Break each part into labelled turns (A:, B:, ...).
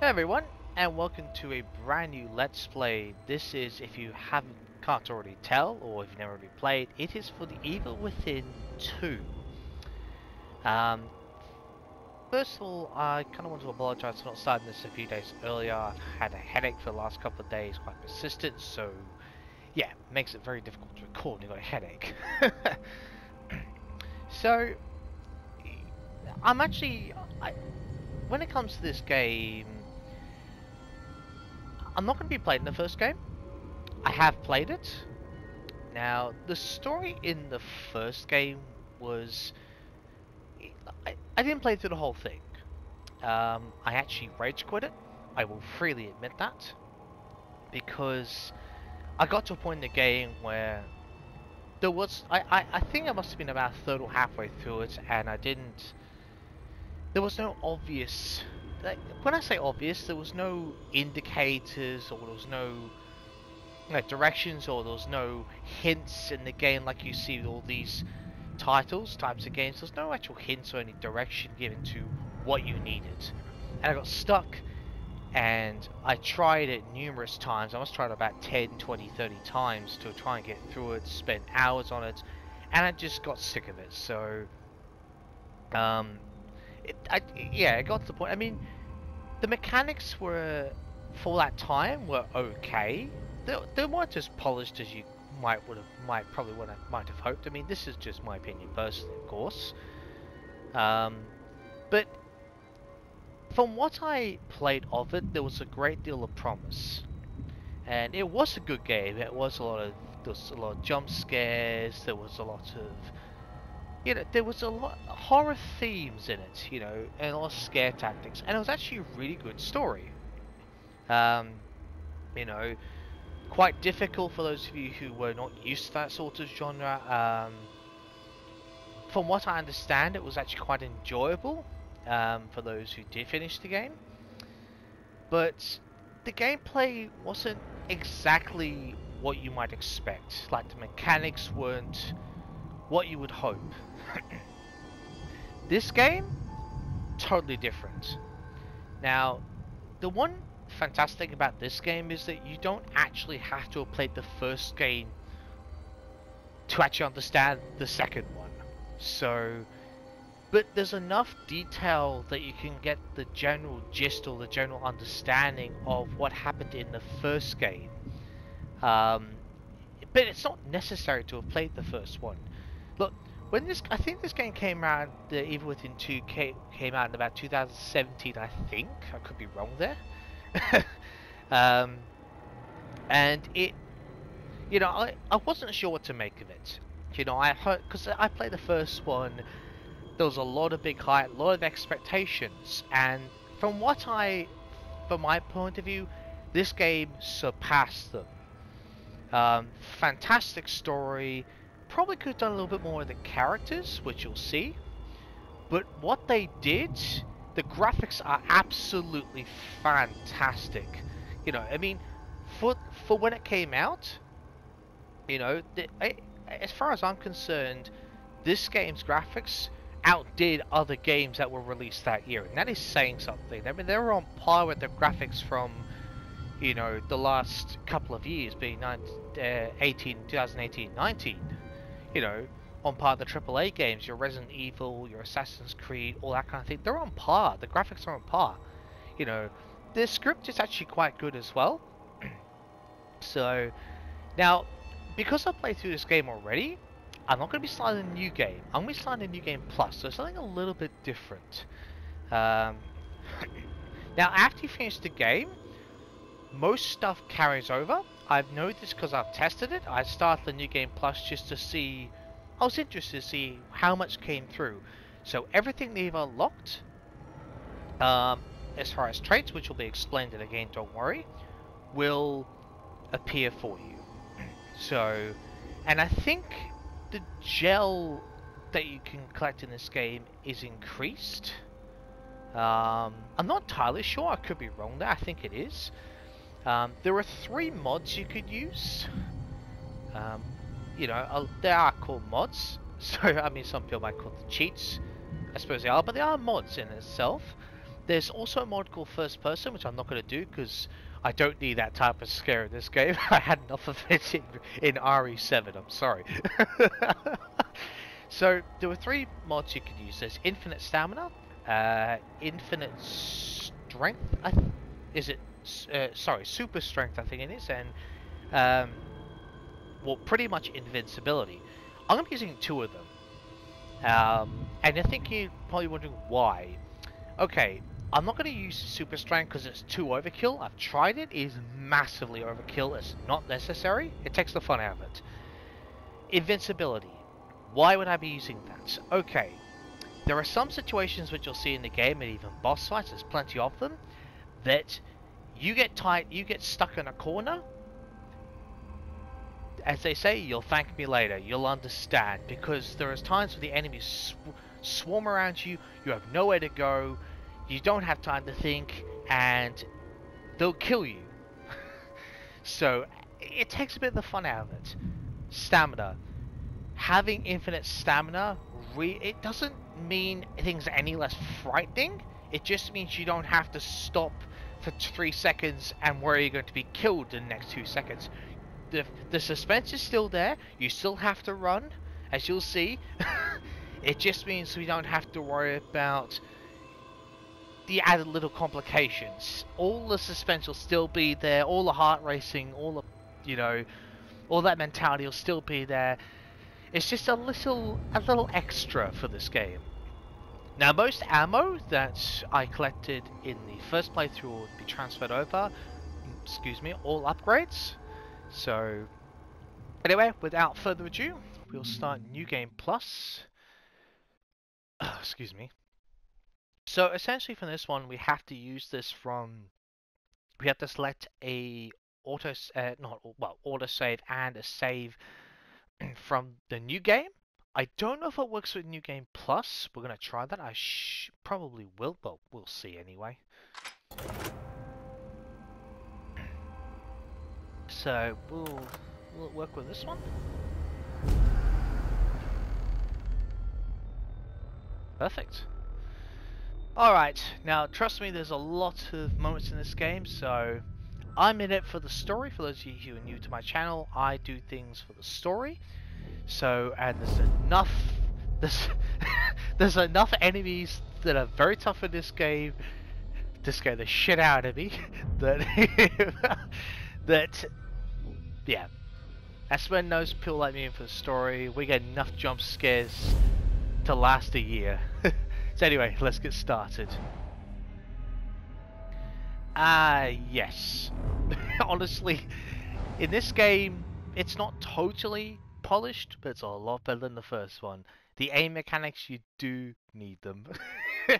A: Hey everyone, and welcome to a brand new Let's Play. This is, if you can't already tell, or if you've never already played, it is for the Evil Within 2. Um, First of all, I kind of want to apologize for not starting this a few days earlier. I've had a headache for the last couple of days, quite persistent, so yeah, makes it very difficult to record when you've got a headache. So, I'm actually, when it comes to this game, I'm not going to be playing the first game. I have played it. Now, the story in the first game was... I didn't play through the whole thing. I actually rage quit it. I will freely admit that. Because I got to a point in the game where there was... I think I must have been about a third or halfway through it, and I didn't... There was no obvious... When I say obvious, there was no indicators, or there was no directions, or there was no hints in the game like you see with all these types of games. There's no actual hints or any direction given to what you needed. And I got stuck, and I tried it numerous times. I must try it about 10, 20, 30 times to try and get through it, spend hours on it, and I just got sick of it. So, it got to the point. I mean, the mechanics were, for that time, were okay. They weren't as polished as you might have hoped. I mean, this is just my opinion personally, of course. But from what I played of it, there was a great deal of promise, and it was a good game. There was a lot of jump scares. There was a lot of there was a lot of horror themes in it, and a lot of scare tactics, and it was actually a really good story. You know, quite difficult for those of you who were not used to that sort of genre. From what I understand, it was actually quite enjoyable for those who did finish the game. But the gameplay wasn't exactly what you might expect. Like, the mechanics weren't what you would hope. This game, totally different. Now, the one fantastic thing about this game is that you don't actually have to have played the first game to actually understand the second one. So, but there's enough detail that you can get the general gist or the general understanding of what happened in the first game. But it's not necessary to have played the first one. Look, I think this game came out, the Evil Within 2 came out in about 2017, I think. I could be wrong there. And it, I wasn't sure what to make of it. I heard, because I played the first one, there was a lot of big hype, a lot of expectations, and from my point of view, this game surpassed them. Fantastic story. Probably could have done a little bit more with the characters, which you'll see. But what they did, the graphics are absolutely fantastic. I mean, for when it came out, as far as I'm concerned, this game's graphics outdid other games that were released that year, and that is saying something. I mean, they were on par with the graphics from, the last couple of years, being 2018, 19. On par with the AAA games, your Resident Evil, your Assassin's Creed, all that kind of thing. They're on par. The graphics are on par. The script is actually quite good as well. So, now, because I played through this game already, I'm not going to be starting a new game. I'm going to be starting a new game plus, so something a little bit different. Now, after you finish the game, most stuff carries over. I've noticed because I've tested it. I started the new game plus just to see. I was interested to see how much came through. So everything they've unlocked, as far as traits, which will be explained in the game, don't worry, will appear for you. So, and I think the gel that you can collect in this game is increased. I'm not entirely sure. I could be wrong there. I think it is. There are 3 mods you could use. They are called mods. So, I mean, some people might call them cheats. I suppose they are, but they are mods in itself. There's also a mode called First Person, which I'm not going to do because I don't need that type of scare in this game. I had enough of it in RE7, I'm sorry. So, there were 3 mods you could use. There's Infinite Stamina, Infinite Strength, sorry, Super Strength I think it is, and, well, pretty much Invincibility. I'm going to be using 2 of them. And I think you're probably wondering why. Okay, I'm not going to use Super Strength because it's too overkill. I've tried it. It is massively overkill. It's not necessary. It takes the fun out of it. Invincibility. Why would I be using that? Okay, there are some situations which you'll see in the game, and even boss fights, there's plenty of them, that you get stuck in a corner. As they say, you'll thank me later, you'll understand, because there is times where the enemies swarm around you, you have nowhere to go, you don't have time to think, and they'll kill you. So, it takes a bit of the fun out of it. Stamina. Having infinite stamina, it doesn't mean things are any less frightening, it just means you don't have to stop for 3 seconds and worry you're going to be killed in the next 2 seconds. The suspense is still there, you still have to run, as you'll see. It just means we don't have to worry about the added little complications. All the suspense will still be there, all the heart racing, all the, all that mentality will still be there. It's just a little extra for this game. Now, most ammo that I collected in the first playthrough will be transferred over. Excuse me, all upgrades. So, anyway, without further ado, we'll start New Game Plus. Excuse me. So, essentially for this one, we have to use this from... We have to select a autosave and a save from the new game. I don't know if it works with New Game Plus. We're going to try that. I probably will, but we'll see anyway. So, we'll work with this one. Perfect. Alright, now trust me, there's a lot of moments in this game, so I'm in it for the story. For those of you who are new to my channel, I do things for the story. So, and there's enough enemies that are very tough in this game to scare the shit out of me. Yeah, that's when those people like me in for the story. We get enough jump scares to last a year. So anyway, let's get started. Yes. Honestly, in this game, it's not totally polished, but it's a lot better than the first one. The aim mechanics, you do need them. I'm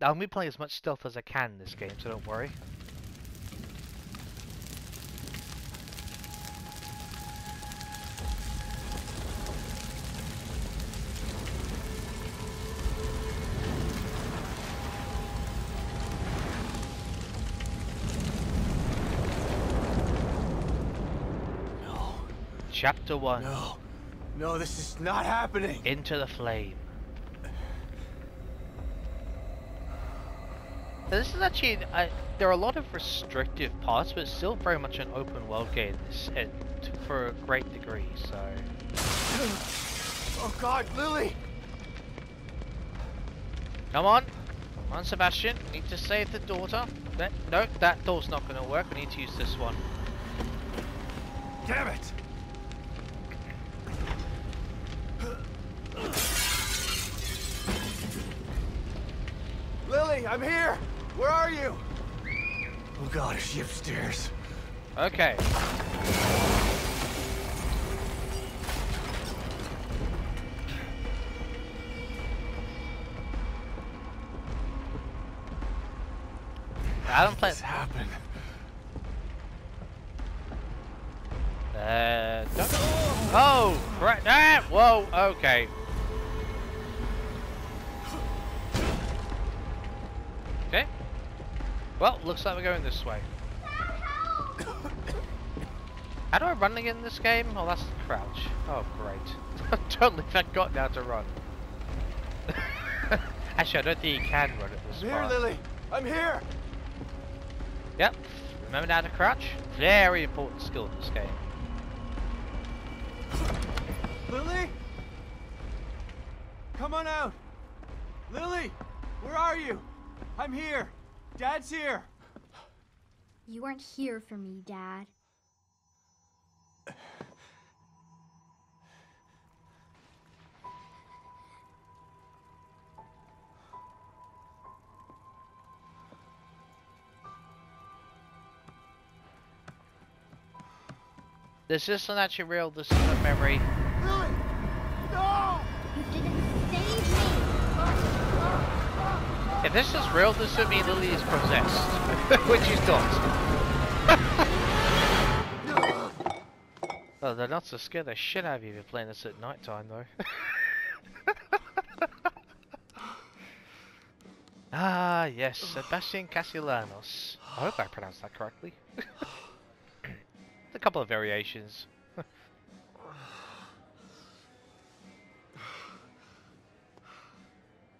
A: going to be playing as much stealth as I can in this game, so don't worry. Chapter 1.
B: No, this is not happening.
A: Into the Flame. So this is actually, there are a lot of restrictive parts, but it's still very much an open world game for a great degree, so...
B: Oh God, Lily!
A: Come on! Come on, Sebastian. We need to save the daughter. No, that door's not going to work. We need to use this one.
B: Damn it! Lily, I'm here! Where are you? Oh God, is she upstairs?
A: Okay. I don't play.
B: What's happened?
A: Don't... Oh, right. Ah, whoa. Okay. Okay. Well, looks like we're going this way. How do I run again in this game? Oh, that's the crouch. Oh, great. I totally forgot how to run. Actually, I don't think you can run at this
B: I'm here,
A: part.
B: Lily. I'm here.
A: Yep. Remember now to crouch? Very important skill in this game.
B: Lily? Come on out. Lily, where are you? I'm here. Dad's here.
C: You weren't here for me, Dad.
A: This isn't actually real, this is a memory.
B: Lily! No!
C: You didn't save me!
A: If this is real, this would mean Lily is possessed. Which is not. Oh, they're not so scared the shit out of you if you're playing this at night time, though. Ah, yes, Sebastian Castellanos. I hope I pronounced that correctly. A couple of variations.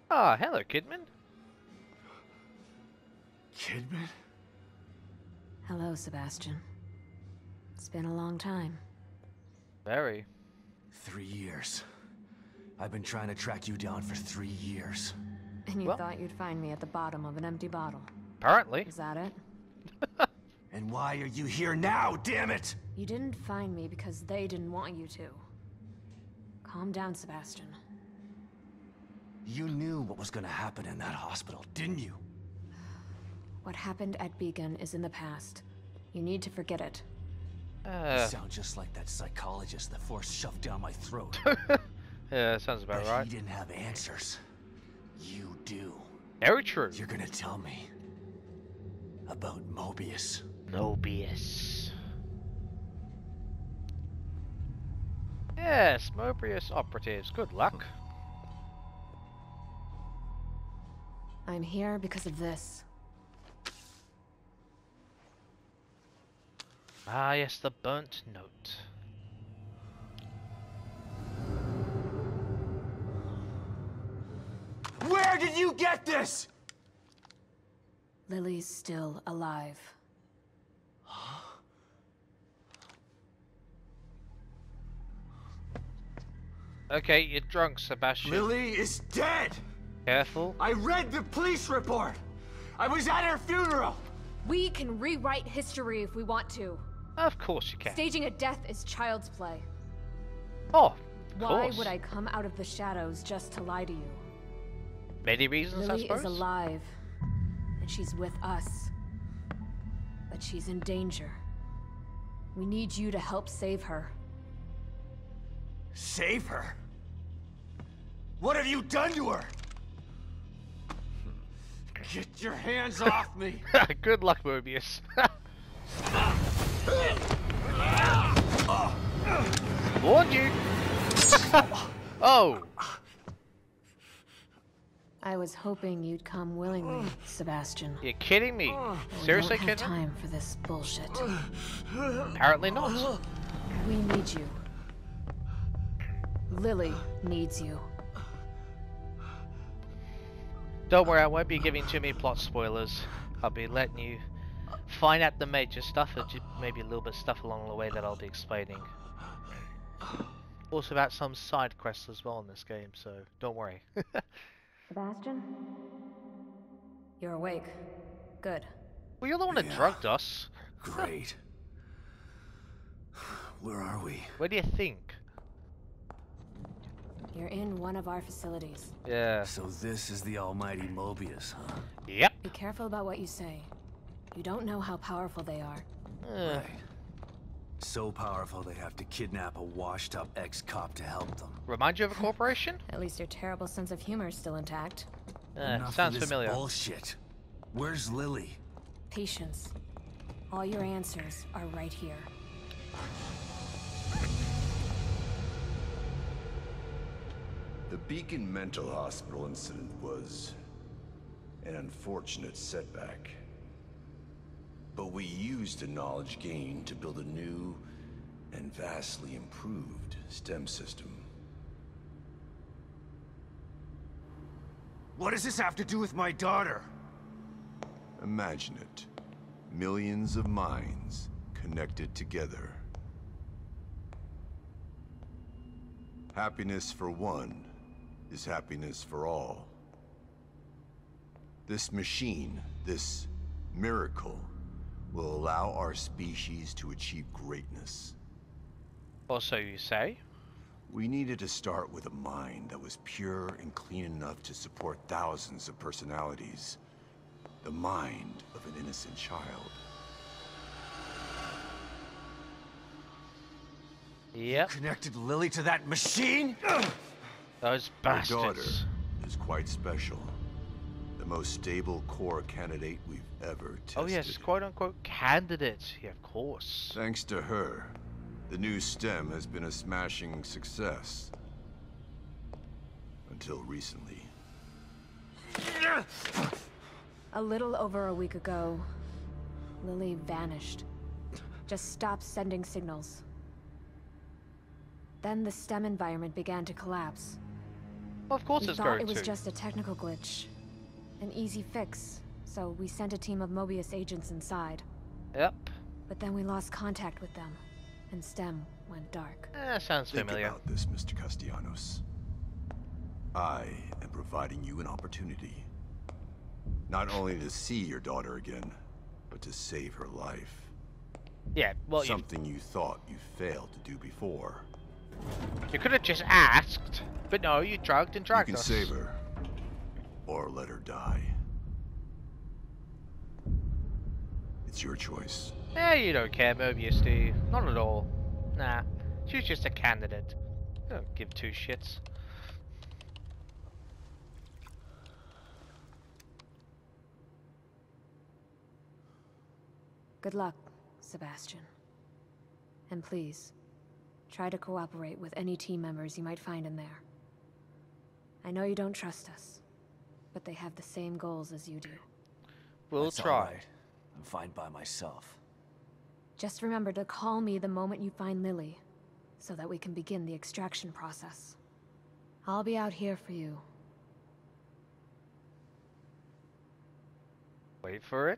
A: Ah, hello, Kidman.
B: Kidman?
D: Hello, Sebastian. It's been a long time.
A: Very.
B: 3 years. I've been trying to track you down for 3 years.
D: And you
A: Well-
D: thought you'd find me at the bottom of an empty bottle.
A: Apparently.
D: Is that it?
B: And why are you here now, damn it?
D: You didn't find me because they didn't want you to. Calm down, Sebastian.
B: You knew what was gonna happen in that hospital, didn't you?
D: What happened at Beacon is in the past. You need to forget it.
B: You sound just like that psychologist the Force shoved down my throat.
A: Yeah, sounds about
B: But
A: right.
B: he didn't have answers. You do.
A: Very true.
B: You're gonna tell me about Mobius.
A: No BS. Yes, Mobius operatives. Good luck.
D: I'm here because of this.
A: Ah, yes, the burnt note.
B: Where did you get this?
D: Lily's still alive.
A: Okay, you're drunk, Sebastian.
B: Lily is dead.
A: Careful.
B: I read the police report. I was at her funeral.
D: We can rewrite history if we want to.
A: Of course you can.
D: Staging a death is child's play.
A: Oh, of
D: Why
A: course.
D: would I come out of the shadows just to lie to you?
A: Many reasons, I
D: Lily
A: suppose.
D: is alive, and she's with us. But she's in danger. We need you to help save her.
B: Save her? What have you done to her? Get your hands off me!
A: Good luck, Mobius. Warned you. Oh.
D: I was hoping you'd come willingly, Sebastian.
A: You're kidding me?
D: We
A: Seriously,
D: don't have
A: kid?
D: time for this bullshit.
A: Apparently not.
D: We need you. Lily needs you.
A: Don't worry, I won't be giving too many plot spoilers. I'll be letting you find out the major stuff, and just maybe a little bit of stuff along the way that I'll be explaining. Also about some side quests as well in this game, so don't worry.
D: Sebastian? You're awake. Good.
A: Well, you're the one that
B: Yeah.
A: drugged us.
B: Great. Where are we?
A: What do you think?
D: You're in one of our facilities.
A: Yeah.
B: So this is the almighty Mobius, huh?
A: Yep.
D: Be careful about what you say. You don't know how powerful they are.
B: Right. So powerful they have to kidnap a washed-up ex-cop to help them.
A: Remind you of a corporation?
D: At least your terrible sense of humor is still intact.
B: Enough
A: Sounds
B: of this
A: familiar.
B: bullshit. Where's Lily?
D: Patience. All your answers are right here.
E: The Beacon Mental Hospital incident was an unfortunate setback. But we used the knowledge gained to build a new and vastly improved STEM system.
B: What does this have to do with my daughter?
E: Imagine it. Millions of minds connected together. Happiness for one is happiness for all. This machine, this miracle, will allow our species to achieve greatness.
A: Or so you say.
E: We needed to start with a mind that was pure and clean enough to support thousands of personalities. The mind of an innocent child.
A: Yep.
B: Connected Lily to that machine?
A: Those
E: Our
A: bastards.
E: daughter is quite special. The most stable core candidate we've ever tested.
A: Oh yes, quote-unquote candidate. Yeah, of course.
E: Thanks to her, the new STEM has been a smashing success. Until recently.
D: A little over a week ago, Lily vanished. Just stopped sending signals. Then the STEM environment began to collapse.
A: Well, of course
D: We
A: it's
D: thought
A: going
D: it was
A: to.
D: just a technical glitch. An easy fix, so we sent a team of Mobius agents inside.
A: Yep.
D: But then we lost contact with them, and STEM went dark.
A: Sounds
E: Think
A: familiar.
E: about this, Mr. Castellanos. I am providing you an opportunity. Not only to see your daughter again, but to save her life.
A: Yeah, well,
E: Something you thought you failed to do before.
A: you could have just asked, but no, you drugged and
E: You
A: dragged
E: can
A: us.
E: save her, or let her die. It's your choice.
A: Yeah, you don't care, Mobius, do you? Not at all. Nah, she's just a candidate. I don't give two shits.
D: Good luck, Sebastian. And please, try to cooperate with any team members you might find in there. I know you don't trust us, but they have the same goals as you do.
A: We'll
B: That's all
A: try.
B: right. I'm fine by myself.
D: Just remember to call me the moment you find Lily, so that we can begin the extraction process. I'll be out here for you.
A: Wait for it.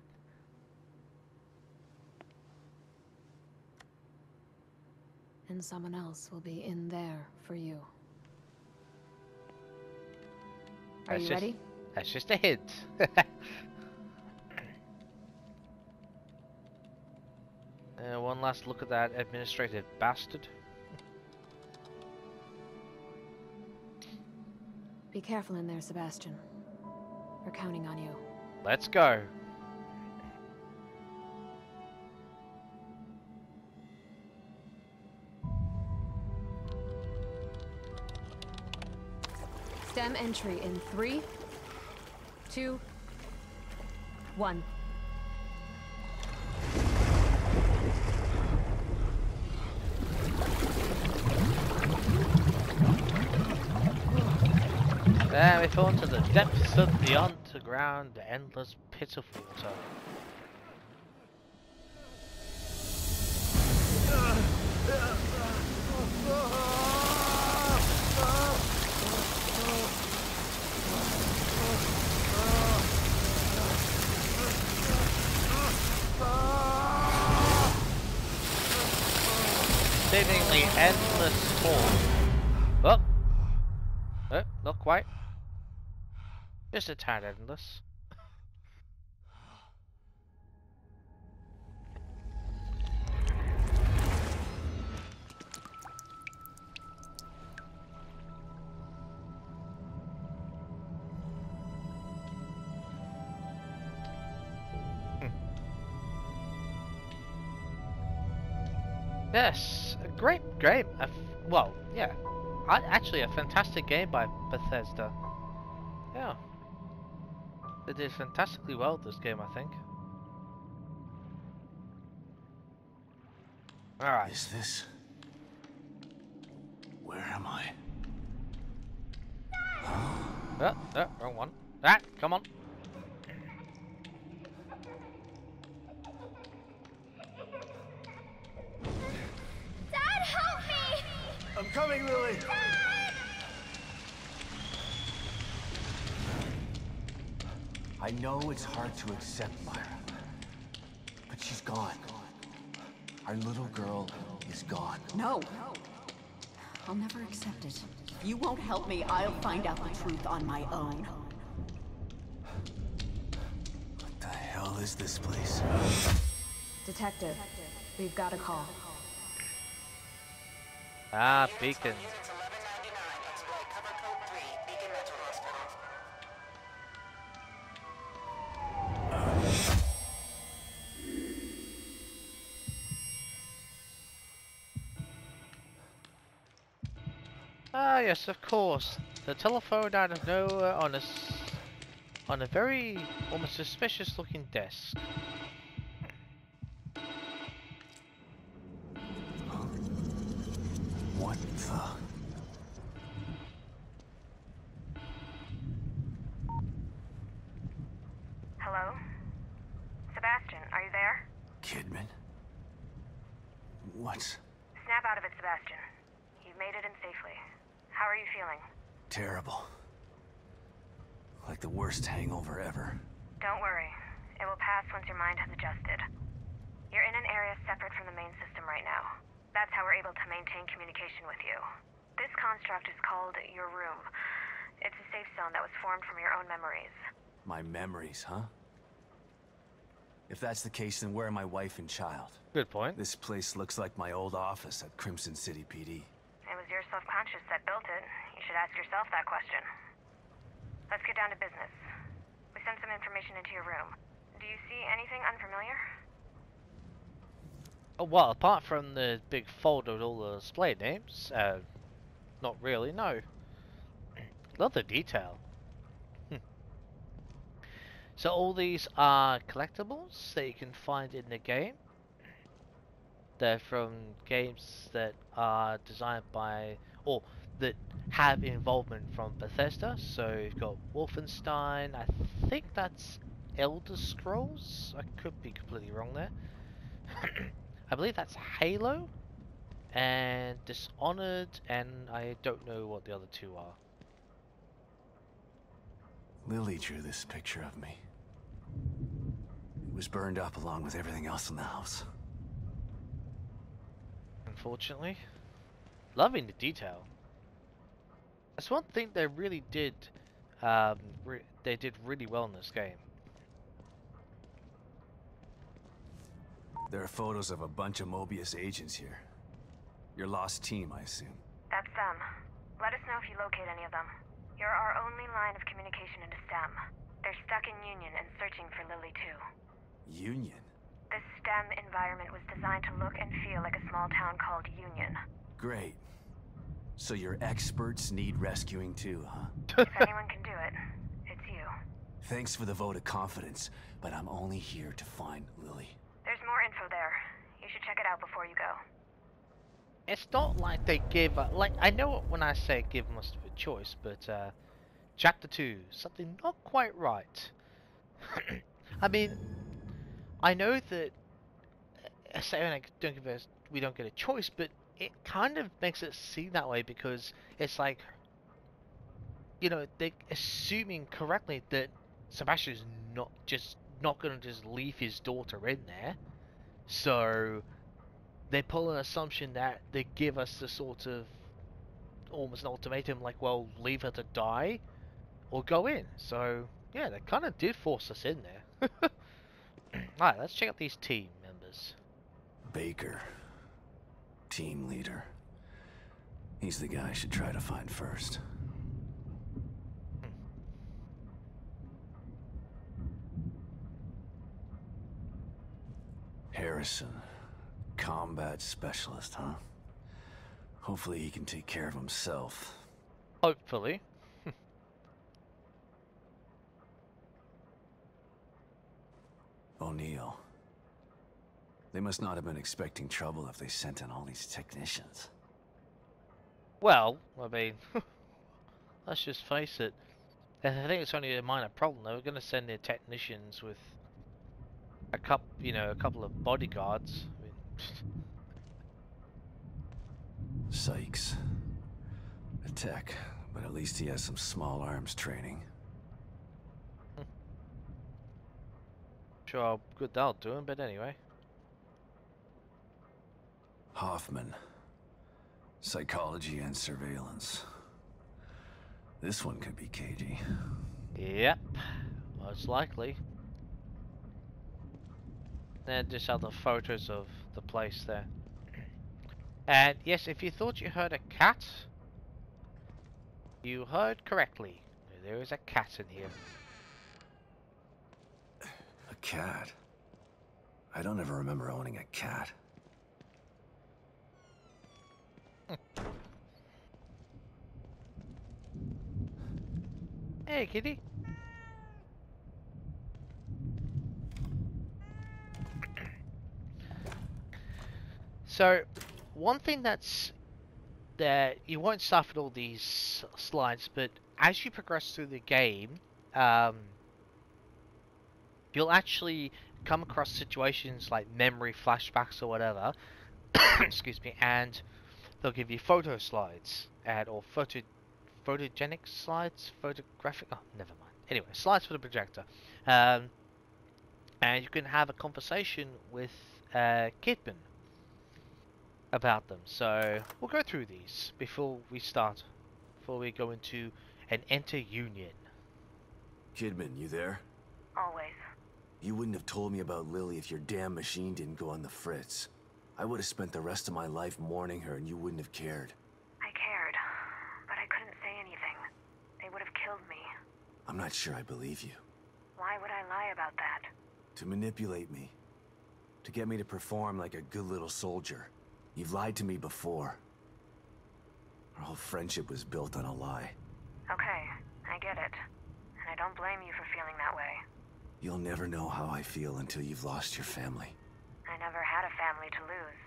D: And someone else will be in there for you. Are you ready?
A: That's just a hint. One last look at that administrative bastard.
D: Be careful in there, Sebastian. We're counting on you.
A: Let's go.
D: STEM entry in 3, 2, 1.
A: There we fall into the depths of the underground, endless pit of water. Seemingly endless fall. Oh! Oh, not quite. Just a tad endless. Yes, a great game. Well, yeah, actually a fantastic game by Bethesda. Yeah, they did fantastically well this game, I think. All right.
B: Is this... Where am I?
A: Oh, wrong one. Ah, come on.
C: Dad, help me!
B: I'm coming, Lily! I know it's hard to accept, Myra. But she's gone. Our little girl is gone.
F: No. I'll never accept it. If you won't help me, I'll find out the truth on my own.
B: What the hell is this place?
D: Detective, we've got a call.
A: Ah, Beacon. Ah, yes, of course. The telephone out of nowhere on a very almost suspicious-looking desk.
B: What the?
G: Hello? Sebastian, are you there?
B: Kidman? What's
G: Snap out of it, Sebastian. You've made it in safely. How are you feeling?
B: terrible? Like the worst hangover ever.
G: Don't worry. It will pass once your mind has adjusted. You're in an area separate from the main system right now. That's how we're able to maintain communication with you. This construct is called your room. It's a safe zone that was formed from your own memories.
B: My memories, huh? If that's the case, then where are my wife and child?
A: Good point.
B: This place looks like my old office at Crimson City PD.
G: It was your self-conscious that built it. You should ask yourself that question. Let's get down to business. We sent some information into your room. Do you see anything unfamiliar?
A: Oh, well, apart from the big folder with all the display names, not really, no. Love the detail. So all these are collectibles that you can find in the game. They're from games that are designed by, or that have involvement from Bethesda. So you've got Wolfenstein, I think that's Elder Scrolls? I could be completely wrong there. I believe that's Halo, and Dishonored, and I don't know what the other two are.
B: Lily drew this picture of me. It was burned up along with everything else in the house.
A: Unfortunately. Loving the detail. That's one thing they really did, they did really well in this game.
B: There are photos of a bunch of Mobius agents here. Your lost team, I assume.
G: That's them. Let us know if you locate any of them. You're our only line of communication into STEM. They're stuck in Union and searching for Lily too.
B: Union?
G: This STEM environment was designed to look and feel like a small town called Union.
B: Great. So your experts need rescuing too, huh?
G: If anyone can do it, it's you.
B: Thanks for the vote of confidence, but I'm only here to find Lily.
G: There's more info there. You should check it out before you go.
A: It's not like they give, like, I know when I say give us a choice, but Chapter 2, something not quite right. I mean, I know that saying like, we don't get a choice, but it kind of makes it seem that way because it's like, you know, they're assuming correctly that Sebastian's not going to just leave his daughter in there. So they pull an assumption that they give us the sort of almost an ultimatum, like, well, leave her to die or go in. So yeah, they kind of did force us in there. Alright, let's check out these team members.
B: Baker. Team leader. He's the guy I should try to find first. Harrison. Combat specialist, huh? Hopefully he can take care of himself.
A: Hopefully.
B: O'Neill. They must not have been expecting trouble if they sent in all these technicians.
A: Well, I mean, let's just face it. I think it's only a minor problem. They were going to send their technicians with a couple of bodyguards. I mean,
B: Sykes. A tech, but at least he has some small arms training.
A: sure how good they'll do, but anyway.
B: Hoffman. Psychology and surveillance. This one could be cagey.
A: Yep, most likely. Then just other photos of the place there. And yes, if you thought you heard a cat, you heard correctly. There is a cat in here.
B: A cat? I don't ever remember owning a cat.
A: Hey, kitty. So, one thing that's that you won't start with all these slides, but as you progress through the game, you'll actually come across situations like memory flashbacks or whatever. Excuse me, and they'll give you photo slides or photogenic slides, photographic. Oh, never mind. Anyway, slides for the projector, and you can have a conversation with Kidman about them. So we'll go through these before we go into an enter union.
B: Kidman, you there?
G: Always.
B: You wouldn't have told me about Lily if your damn machine didn't go on the fritz. I would have spent the rest of my life mourning her and you wouldn't have cared.
G: I cared, but I couldn't say anything. They would have killed me.
B: I'm not sure I believe you.
G: Why would I lie about that?
B: To manipulate me. To get me to perform like a good little soldier. You've lied to me before. Our whole friendship was built on a lie.
G: Okay, I get it. And I don't blame you for feeling that way.
B: You'll never know how I feel until you've lost your family.
G: I never had a family to lose.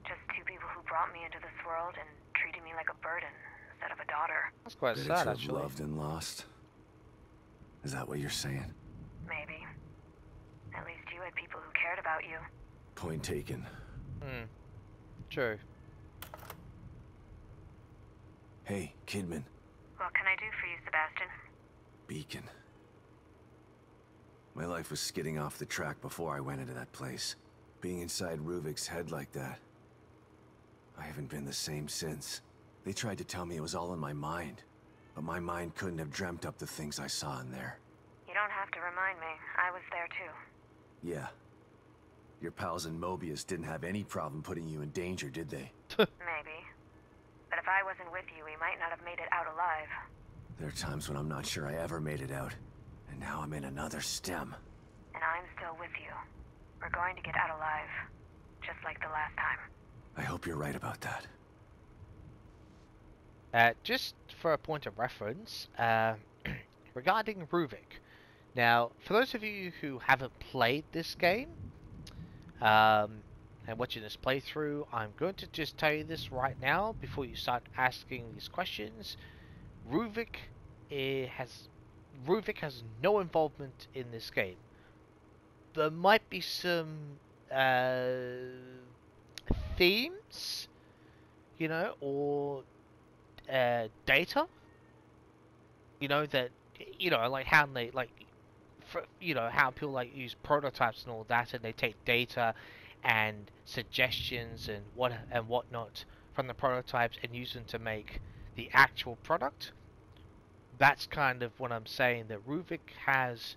G: Just two people who brought me into this world and treated me like a burden instead of a daughter.
A: That's quite
B: Better
A: sad,
B: to have
A: actually.
B: loved and lost. Is that what you're saying?
G: Maybe. At least you had people who cared about you.
B: Point taken.
A: True.
B: Hey, Kidman.
G: What can I do for you, Sebastian?
B: Beacon. My life was skidding off the track before I went into that place. Being inside Ruvik's head like that. I haven't been the same since. They tried to tell me it was all in my mind, but my mind couldn't have dreamt up the things I saw in there.
G: You don't have to remind me. I was there too.
B: Yeah. Your pals in Mobius didn't have any problem putting you in danger, did they?
G: Maybe. But if I wasn't with you, we might not have made it out alive.
B: There are times when I'm not sure I ever made it out. And now I'm in another stem.
G: And I'm still with you. We're going to get out alive. Just like the last time.
B: I hope you're right about that.
A: Just for a point of reference, regarding Ruvik. Now, for those of you who haven't played this game, and watching this playthrough, I'm going to just tell you this right now before you start asking these questions. Ruvik has no involvement in this game. There might be some themes, you know, or data, you know, that, you know, like how they how people like use prototypes and all that, and they take data and suggestions and whatnot from the prototypes and use them to make the actual product. That's kind of what I'm saying, that Ruvik has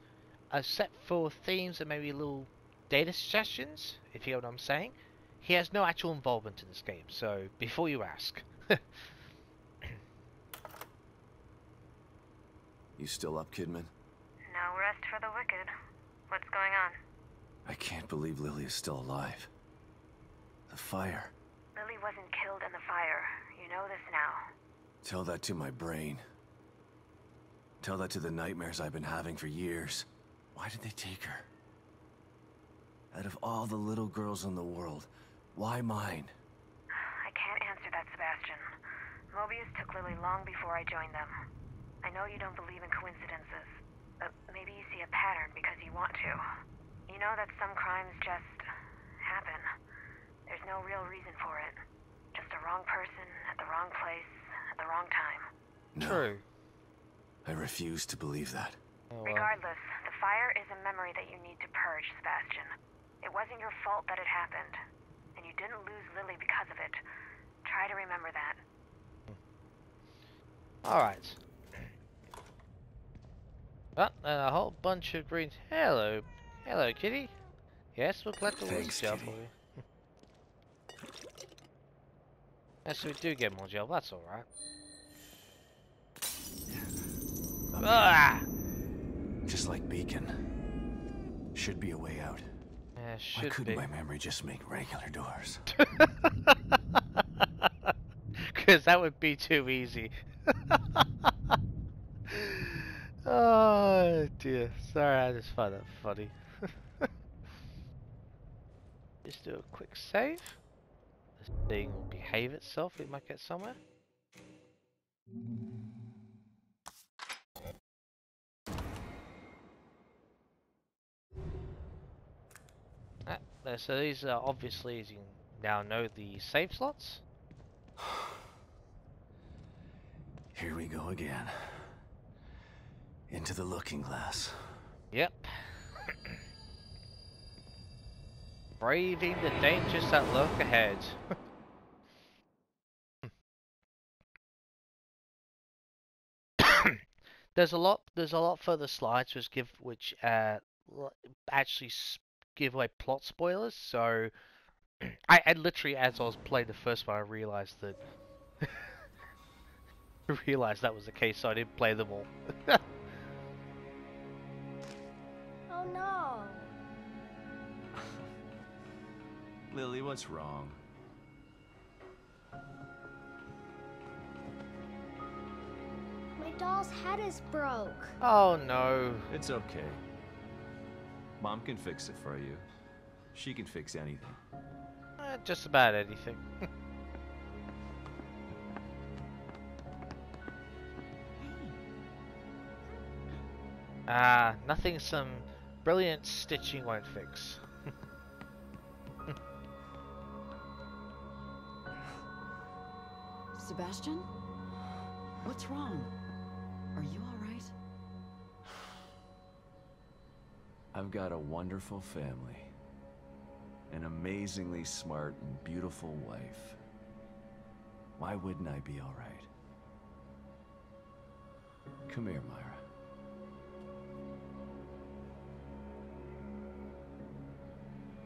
A: a set for themes and maybe little data suggestions, if you know what I'm saying. He has no actual involvement in this game, so before you ask.
B: You still up, Kidman?
G: No rest for the wicked. What's going on?
B: I can't believe Lily is still alive. The fire.
G: Lily wasn't killed in the fire. You know this now.
B: Tell that to my brain. Tell that to the nightmares I've been having for years. Why did they take her? Out of all the little girls in the world, why mine?
G: I can't answer that, Sebastian. Mobius took Lily long before I joined them. I know you don't believe in coincidences, but maybe you see a pattern because you want to. You know that some crimes just happen. There's no real reason for it. Just a wrong person at the wrong place at the wrong time.
B: No.
A: True.
B: I refuse to believe that.
A: Oh, well.
G: Regardless, the fire is a memory that you need to purge, Sebastian. It wasn't your fault that it happened, and you didn't lose Lily because of it. Try to remember that.
A: Alright. Well, and a whole bunch of greens. Hello. Hello, kitty. Yes, we'll collect all this gel for you. Yes, we do get more gel, that's alright. Ah!
B: Just like Beacon. Should be a way out.
A: Yeah, should
B: Why couldn't
A: be.
B: my memory just make regular doors?
A: Because that would be too easy. Oh dear. Sorry, I just find that funny. Just do a quick save. This thing will behave itself. We might get somewhere. So these are obviously, as you now know, the save slots.
B: Here we go again. Into the looking glass.
A: Yep. Braving the dangers that lurk ahead. There's a lot further slides which actually give away plot spoilers. So I literally, as I was playing the first one, I realized that that was the case. So I didn't play them all.
C: Oh no.
B: Lily, what's wrong?
C: My doll's head is broke.
A: Oh no.
B: It's okay. Mom can fix it for you. She can fix anything.
A: Just about anything. Nothing some brilliant stitching won't fix.
F: Sebastian? What's wrong? Are you alright?
B: I've got a wonderful family. An amazingly smart and beautiful wife. Why wouldn't I be alright? Come here, Myra.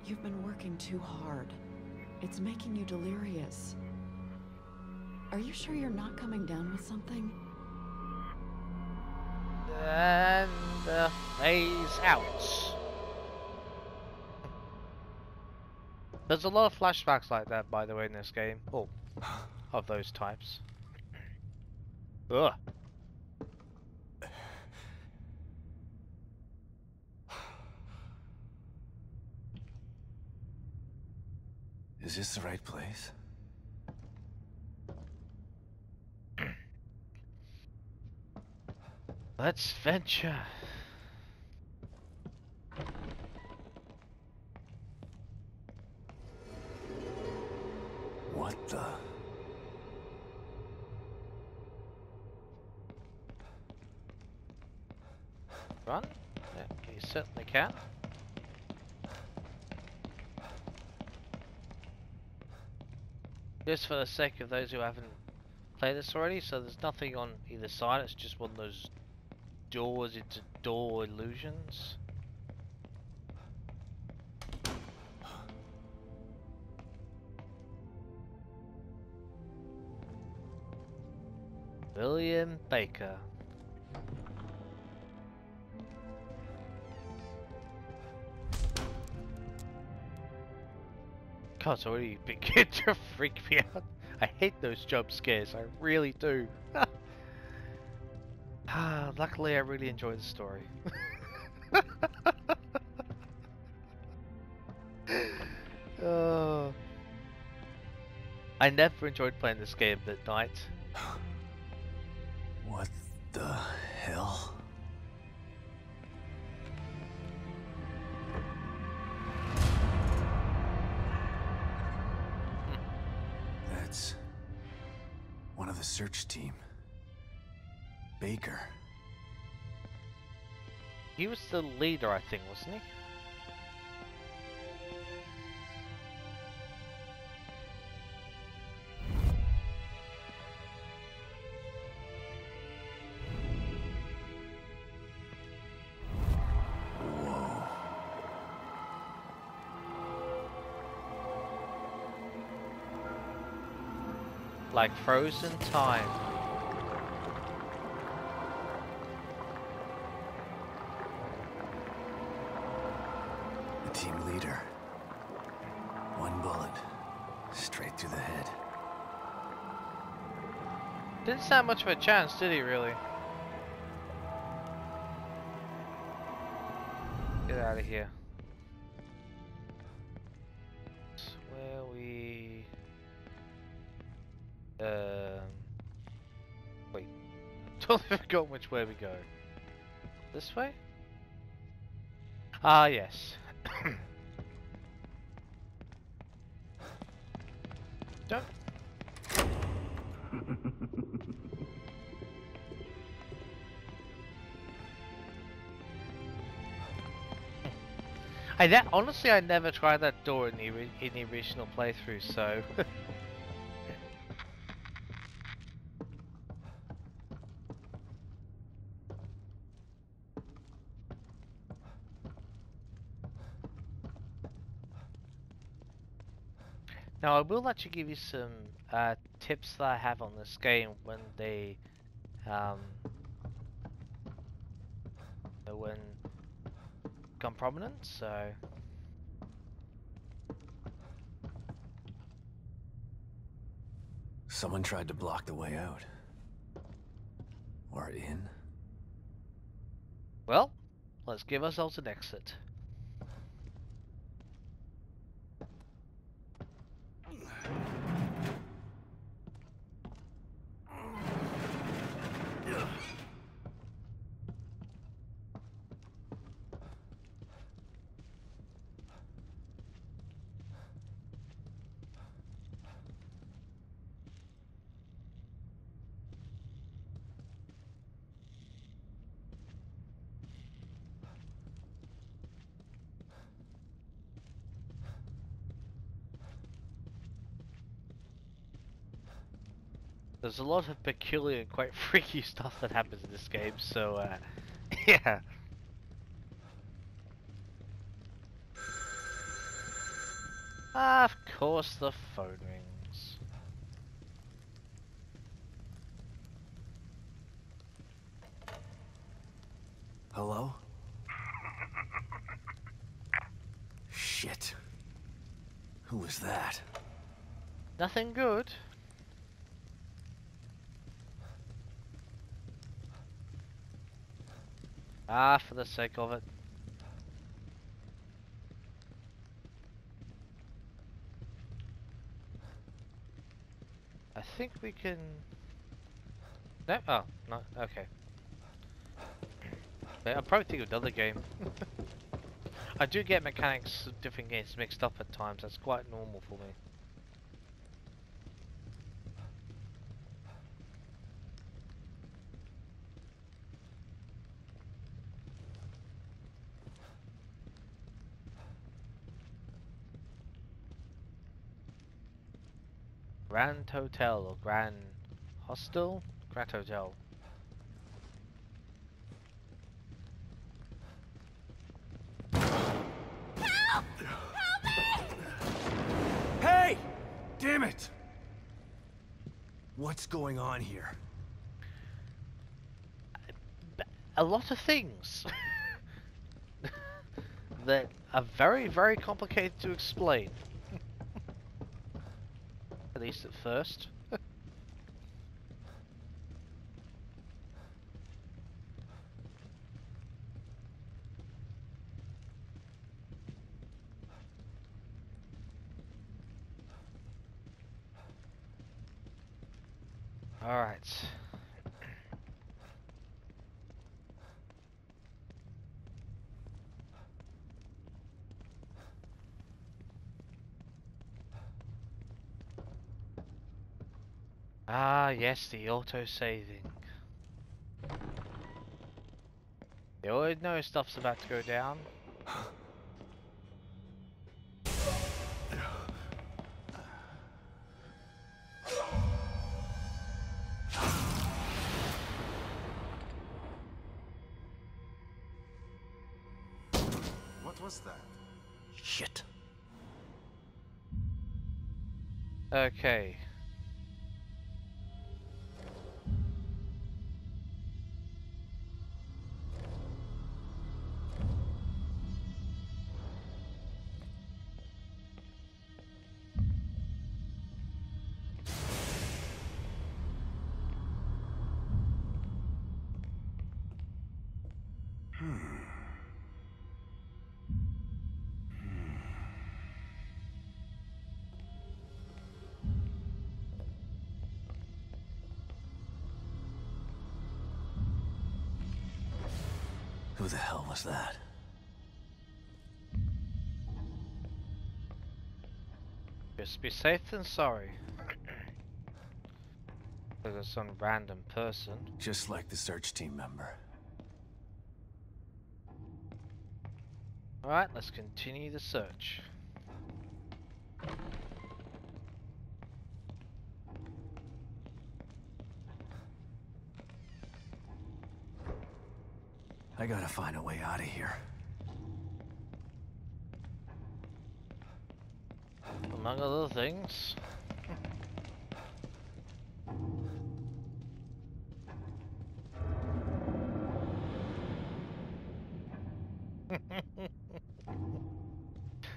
F: You've been working too hard. It's making you delirious. Are you sure you're not coming down with something?
A: And phase out. There's a lot of flashbacks like that, by the way, in this game. Oh, of those types. Ugh.
B: Is this the right place?
A: Let's venture.
B: What the?
A: Run? Yeah, you certainly can. Just for the sake of those who haven't played this already, so there's nothing on either side, it's just one of those doors into door illusions. William Baker. God, it's already beginning to freak me out. I hate those jump scares, I really do. Luckily I really enjoy the story. Oh. I never enjoyed playing this game at night.
B: What the hell? That's one of the search team. Baker.
A: He was the leader, I think, wasn't he? Like frozen time.
B: The team leader. One bullet. Straight through the head.
A: Didn't stand much of a chance, did he really? Get out of here. Where we... Wait. Totally forgot which way we go. This way? Ah, yes. Don't. Honestly, I never tried that door in the original playthrough, so. Now, I will actually give you some tips that I have on this game when they when become prominent. So,
B: Someone tried to block the way out. Or in.
A: well, let's give ourselves an exit. There's a lot of peculiar and quite freaky stuff that happens in this game, so yeah. Of course the phone rings.
B: Hello? Shit. Who was that?
A: Nothing good. Ah, for the sake of it. I think we can... No? Oh, no, okay. I'm probably thinking of another game. I do get mechanics of different games mixed up at times, that's quite normal for me. Grand Hotel or Grand Hostel? Grand Hotel.
C: Help! Help me!
B: Hey! Damn it! What's going on here?
A: A lot of things that are very, very complicated to explain. At least at first. Alright. Ah, yes, the auto-saving. The already know stuff's about to go down.
B: What was that? Shit.
A: Okay.
B: Who the hell was that?
A: Just be safe than sorry. There's some random person.
B: Just like the search team member.
A: Alright, let's continue the search.
B: I gotta find a way out of here.
A: Among other things.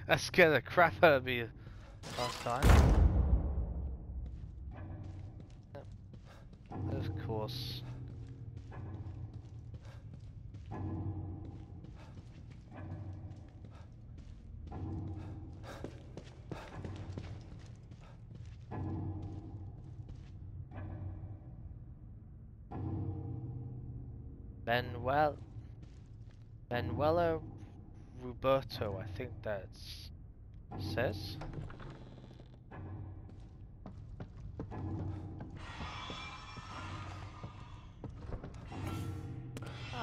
A: That scared the crap out of me last time. Of course. Manuela Roberto, I think that's says.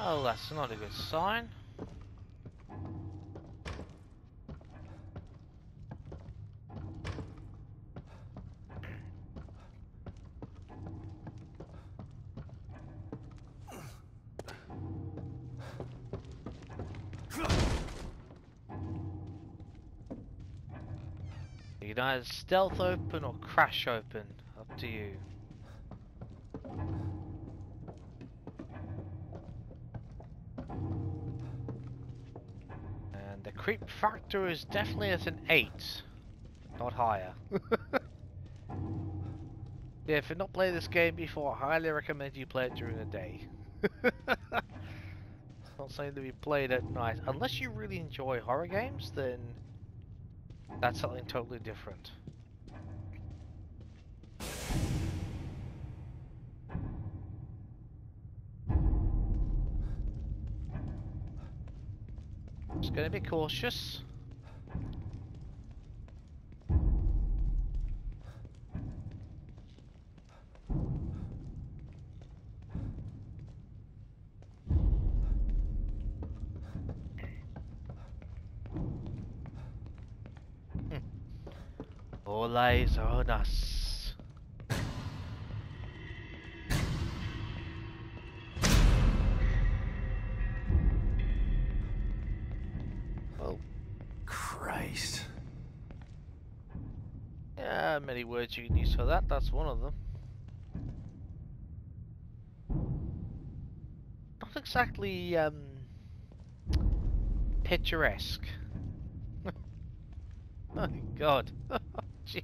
A: Oh, that's not a good sign. You can either stealth open or crash open, up to you. And the creep factor is definitely at an 8, not higher. Yeah, if you've not played this game before, I highly recommend you play it during the day. It's not something to be played at night. Unless you really enjoy horror games, then that's something totally different. Just gonna be cautious. All eyes are on us. Oh.
B: Christ.
A: Yeah, many words you can use for that. That's one of them. Not exactly, picturesque. Oh, God. Jeez.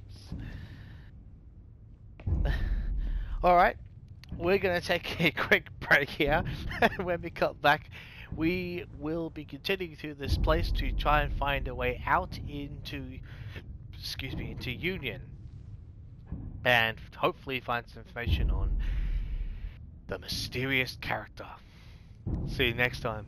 A: Alright, we're going to take a quick break here. When we cut back, we will be continuing through this place to try and find a way out into, into Union. And hopefully find some information on the mysterious character. See you next time.